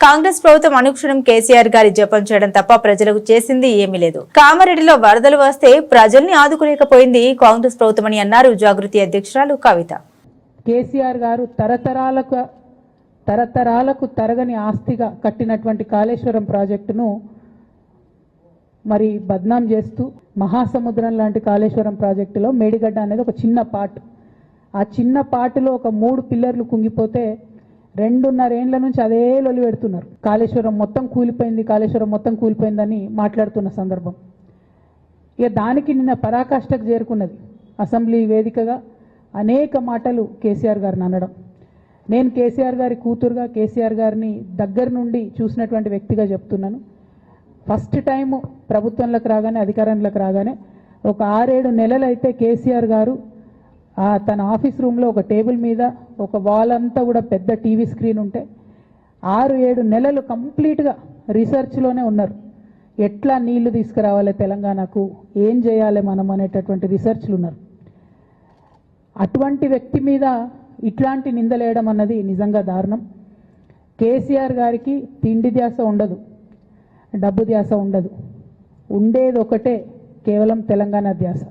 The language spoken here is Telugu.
కాంగ్రెస్ ప్రభుత్వం అనుక్షణం కేసీఆర్ గారి జపం చేయడం తప్ప ప్రజలకు చేసింది ఏమీ లేదు. కామారెడ్డిలో వరదలు వస్తే ప్రజల్ని ఆదుకోలేకపోయింది కాంగ్రెస్ ప్రభుత్వం అని అన్నారు జాగృతి అధ్యక్షురాలు కవిత. కేసీఆర్ గారు తరతరాలకు తరగని ఆస్తిగా కట్టినటువంటి కాళేశ్వరం ప్రాజెక్టును మరి బద్నాం చేస్తూ మహాసముద్రం లాంటి కాళేశ్వరం ప్రాజెక్టులో మేడిగడ్డ అనేది ఒక చిన్న పార్ట్. ఆ చిన్న పార్టులో ఒక 3 పిల్లర్లు కుంగిపోతే 2.5 ఏండ్ల నుంచి అదే లొలి పెడుతున్నారు. కాళేశ్వరం మొత్తం కూలిపోయిందని మాట్లాడుతున్న సందర్భం. ఇక దానికి నిన్న పరాకాష్ఠకు చేరుకున్నది అసెంబ్లీ వేదికగా అనేక మాటలు కేసీఆర్ గారిని అనడం. నేను కేసీఆర్ గారి కూతురుగా కేసీఆర్ గారిని దగ్గర నుండి చూసినటువంటి వ్యక్తిగా చెప్తున్నాను. ఫస్ట్ టైం ప్రభుత్వంలోకి రాగానే అధికారంలోకి రాగానే ఒక 6-7 నెలలు అయితే కేసీఆర్ గారు తన ఆఫీస్ రూమ్లో ఒక టేబుల్ మీద ఒక వాల్ అంతా కూడా పెద్ద టీవీ స్క్రీన్ ఉంటే 6-7 నెలలు కంప్లీట్గా రీసెర్చ్లోనే ఉన్నారు. ఎట్లా నీళ్లు తీసుకురావాలి తెలంగాణకు, ఏం చేయాలి మనం అనేటటువంటి రీసెర్చ్లు ఉన్నారు. అటువంటి వ్యక్తి మీద ఇట్లాంటి నిందలేయడం అన్నది నిజంగా దారుణం. కేసీఆర్ గారికి తిండి ధ్యాస ఉండదు, డబ్బు ధ్యాస ఉండదు. ఉండేది ఒకటే, కేవలం తెలంగాణ ధ్యాస.